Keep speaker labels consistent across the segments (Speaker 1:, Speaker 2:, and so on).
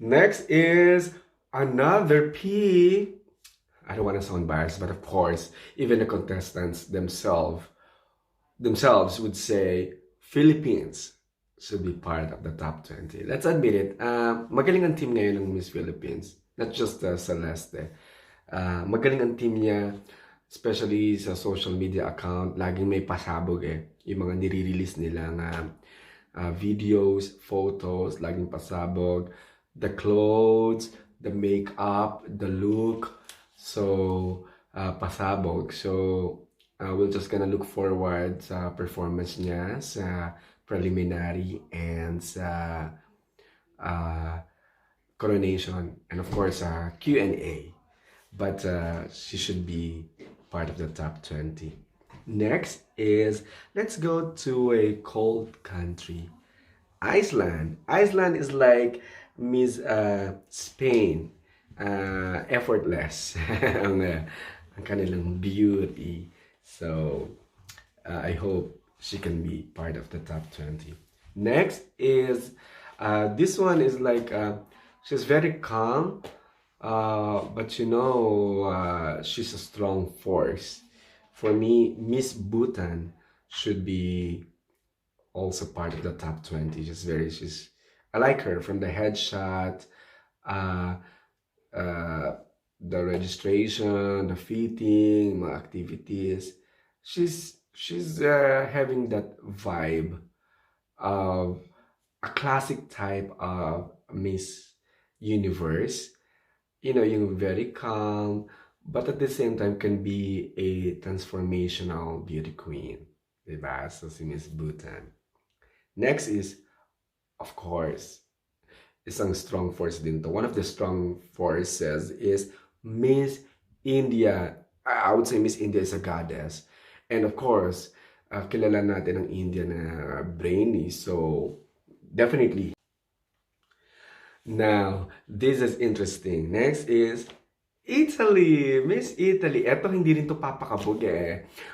Speaker 1: Next is another P. I don't want to sound biased, but of course, even the contestants themselves would say Philippines should be part of the top 20. Let's admit it, magaling ang team ngayon ng Miss Philippines. Not just Celeste. Magaling ang team niya, especially sa social media account. Laging may pasabog yung mga nire-release nilang videos, photos, laging pasabog. The clothes, the makeup, the look. So, pasabog. So, we're just gonna look forward sa performance niya sa preliminary and sa coronation, and of course Q&A. But she should be part of the top 20. Next is, let's go to a cold country, Iceland. Iceland is like Miss Spain, effortless ang kanilang beauty. So I hope she can be part of the top 20. Next is, this one is like, she's very calm, but she's a strong force. For me, Miss Bhutan should be also part of the top 20. I like her from the headshot, the registration, the fitting, my activities. She's having that vibe of a classic type of Miss Universe. Yung very calm, but at the same time can be a transformational beauty queen. Diba? So si Miss Bhutan. Next is, of course, isang strong force din to. One of the strong forces is Miss India. I would say Miss India is a goddess. And of course, kilala natin ang India na brainy. So, definitely. Now, this is interesting. Next is Italy. Miss Italy. Eto, hindi rin to papakabog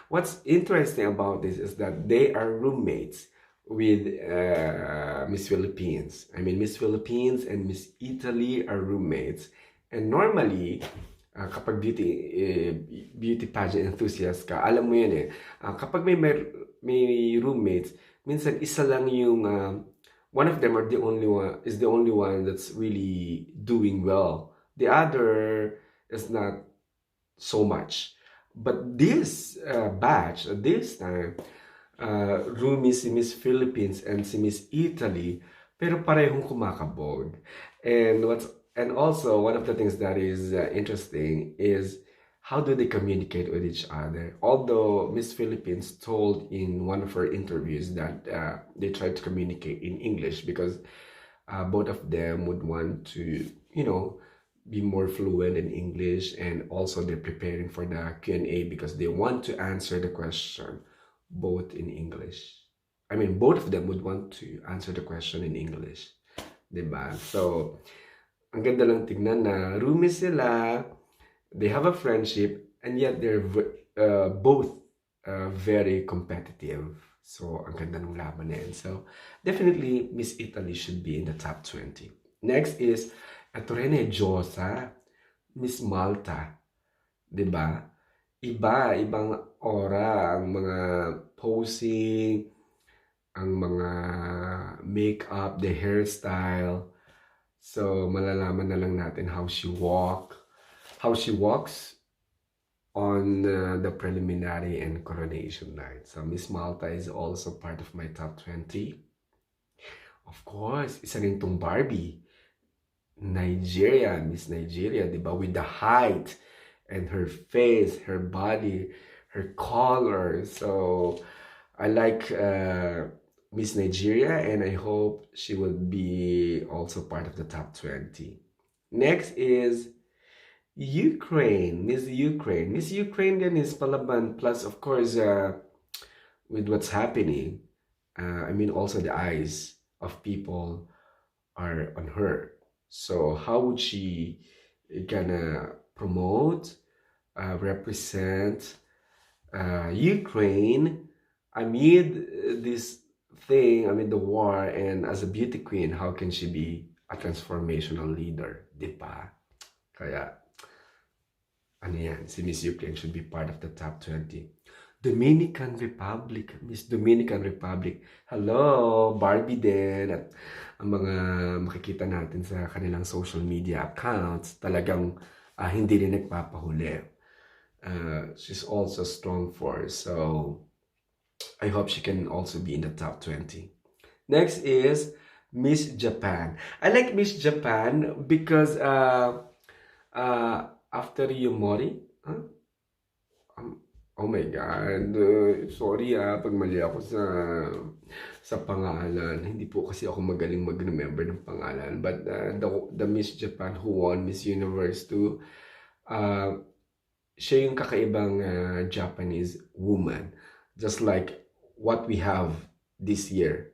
Speaker 1: What's interesting about this is that they are roommates with Miss Philippines. I mean, Miss Philippines and Miss Italy are roommates. And normally, kapag beauty pageant enthusiast ka, alam mo yan kapag may roommates, minsan isa lang yung one of them is the only one that's really doing well. The other is not so much. But this batch, this time, roomie si Miss Philippines and si Miss Italy, pero parehong kumakabog. And also, one of the things that is interesting is how do they communicate with each other? Although Miss Philippines told in one of her interviews that they tried to communicate in English because both of them would want to, be more fluent in English, and also they're preparing for the Q&A because they want to answer the question both in English. I mean, both of them would want to answer the question in English. Diba? So, ang ganda lang tignan na roomies sila, they have a friendship, and yet they're both very competitive. So, ang ganda ng laban na yan. So, definitely, Miss Italy should be in the top 20. Next is, ito rin Diyosa, Miss Malta. Diba? Ibang aura, ang mga posing, ang mga makeup, the hairstyle. So, malalaman na lang natin how she walks on the preliminary and coronation night. So, Miss Malta is also part of my top 20. Of course, isa rin tong Barbie. Miss Nigeria, diba? With the height and her face, her body, her color. So, I like Miss Nigeria, and I hope she will be also part of the top 20. Next is Ukraine, Miss Ukraine. Miss Ukraine then is palaban, plus of course with what's happening, I mean also the eyes of people are on her. So how would she gonna promote, represent Ukraine amid this thing, amid the war, and as a beauty queen, how can she be a transformational leader, di ba? Kaya, ano yan, si Miss Ukraine should be part of the top 20. Dominican Republic, Miss Dominican Republic. Hello, Barbie din. At ang mga makikita natin sa kanilang social media accounts, talagang hindi rin nagpapahuli. She's also strong force, so I hope she can also be in the top 20. Next is Miss Japan. I like Miss Japan because after Yumori, huh? Oh my God, sorry pag mali ako sa pangalan. Hindi po kasi ako magaling mag-remember ng pangalan. But the Miss Japan who won Miss Universe 2, siya yung kakaibang Japanese woman. Just like what we have this year,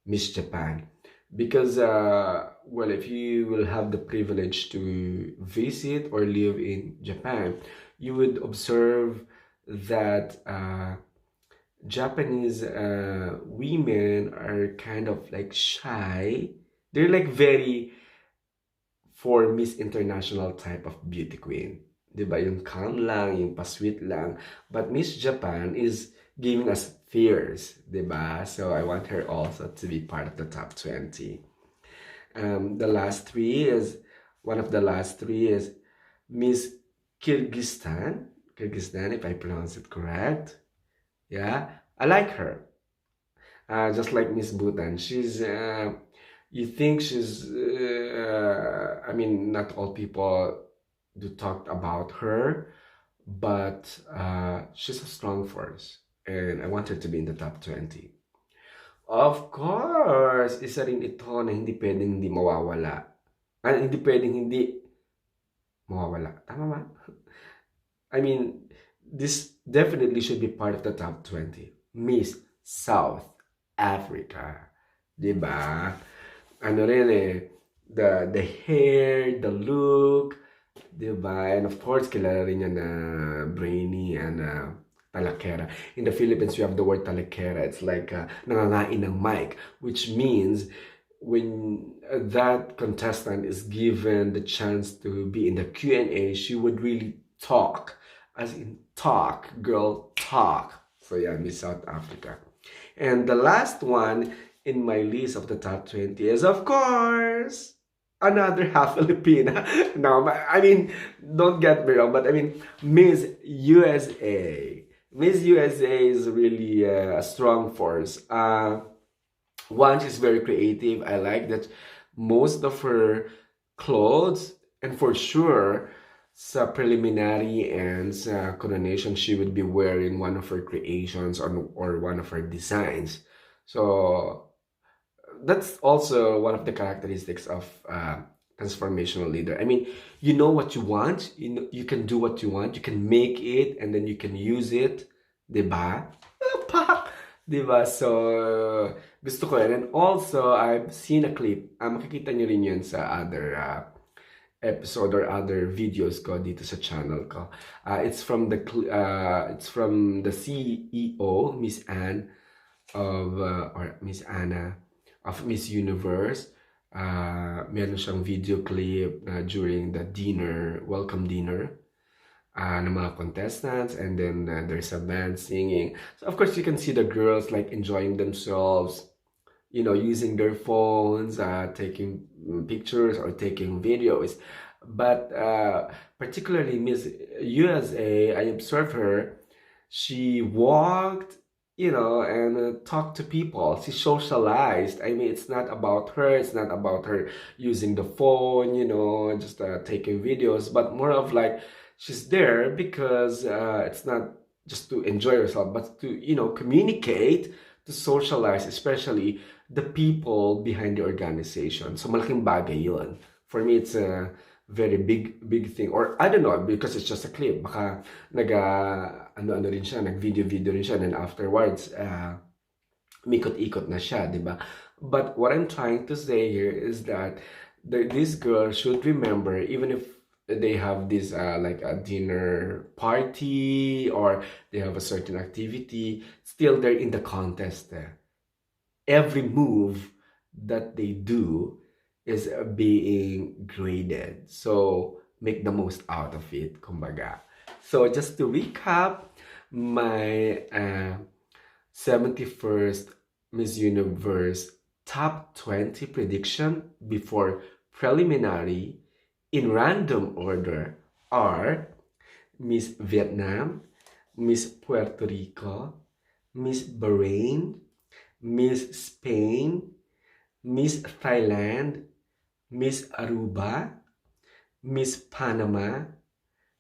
Speaker 1: Miss Japan. Because, well, if you will have the privilege to visit or live in Japan, you would observe that Japanese women are kind of like shy. They're like very for Miss International type of beauty queen. Diba? Yung calm lang, yung pa-sweet lang. But Miss Japan is giving us fears, diba? So I want her also to be part of the top 20. The last three is, one of the last three is Miss Kyrgyzstan, if I pronounce it correct. Yeah, I like her. Just like Miss Bhutan, she's, you think she's, I mean, not all people do talk about her, but she's a strong force. And I want her to be in the top 20. Of course, isa rin ito na hindi pwedeng hindi mawawala. Hindi pwedeng hindi mawawala. Tama ba? I mean, this definitely should be part of the top 20. Miss South Africa. Diba? Ano rin the hair, the look, diba? And of course, kilala rin niya na brainy and talakera. In the Philippines, we have the word talakera. It's like nangangain ng mic, which means when that contestant is given the chance to be in the Q&A, she would really talk, as in talk, girl, talk. So yeah, Miss South Africa. And the last one in my list of the top 20 is, of course, another half Filipina. No, I mean, don't get me wrong, but I mean, Miss USA. Miss USA is really a strong force. One, she's very creative. I like that most of her clothes, and for sure, sa preliminary and sa coronation, she would be wearing one of her creations or one of her designs. So that's also one of the characteristics of transformational leader. I mean, you know what you want, you can do what you want, you can make it, and then you can use it, diba? Diba? So, gusto ko yan. And also, I've seen a clip, makikita nyo rin yun sa other episode or other videos ko dito sa channel ko. It's from the CEO, Miss Anne, or Miss Anna, of Miss Universe. Meron siyang video clip during the dinner, welcome dinner ng mga contestants, and then there's a band singing. So of course you can see the girls like enjoying themselves, you know, using their phones, taking pictures or taking videos. But particularly Miss USA, I observed her, she walked, you know, and talk to people. She socialized. I mean, it's not about her. It's not about her using the phone, you know, just taking videos, but more of like she's there because it's not just to enjoy herself, but to, you know, communicate, to socialize, especially the people behind the organization. So malaking bagay yun. For me, it's a very big thing. Or I don't know, because it's just a clip. Baka ano rin siya, nag-video rin siya, and then afterwards, mikot-ikot na siya, di ba? But what I'm trying to say here is that this girl should remember, even if they have this like a dinner party or they have a certain activity, still they're in the contest. Every move that they do is being graded. So make the most out of it, kumbaga. So just to recap, my 71st Miss Universe top 20 prediction before preliminary in random order are Miss Vietnam, Miss Puerto Rico, Miss Bahrain, Miss Spain, Miss Thailand, Miss Aruba, Miss Panama,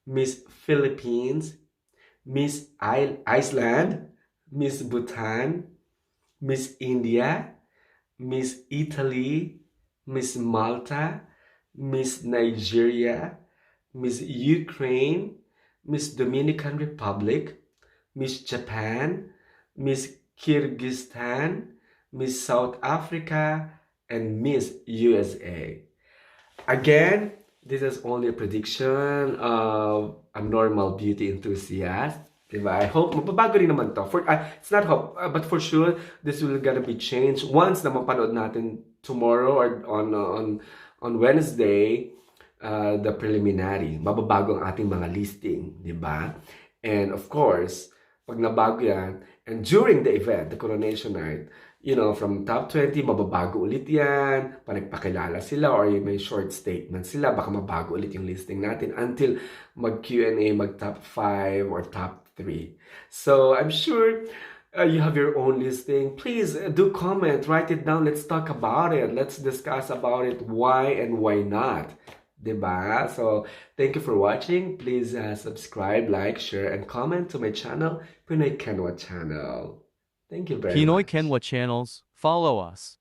Speaker 1: Miss Philippines, Miss Iceland, Miss Bhutan, Miss India, Miss Italy, Miss Malta, Miss Nigeria, Miss Ukraine, Miss Dominican Republic, Miss Japan, Miss Kyrgyzstan, Miss South Africa, and Miss USA. Again, this is only a prediction of a normal beauty enthusiast. Diba? I hope mababago rin naman to. It's not hope, but for sure, this will gonna be changed once na mapanood natin tomorrow or on Wednesday, the preliminary. Mababago ang ating mga listing, di ba? And of course, pag nabago yan, and during the event, the coronation night, you know, from top 20, mababago ulit yan, panagpakilala sila, or may short statement sila, baka mabago ulit yung listing natin until mag-Q&A, mag-top 5 or top 3. So, I'm sure you have your own listing. Please do comment, write it down, let's talk about it, let's discuss about it, why and why not. Diba? So, thank you for watching. Please subscribe, like, share, and comment to my channel, Pinoy Kenwa channel. Thank you very
Speaker 2: Pinoy
Speaker 1: much.
Speaker 2: Kenwa channels, follow us.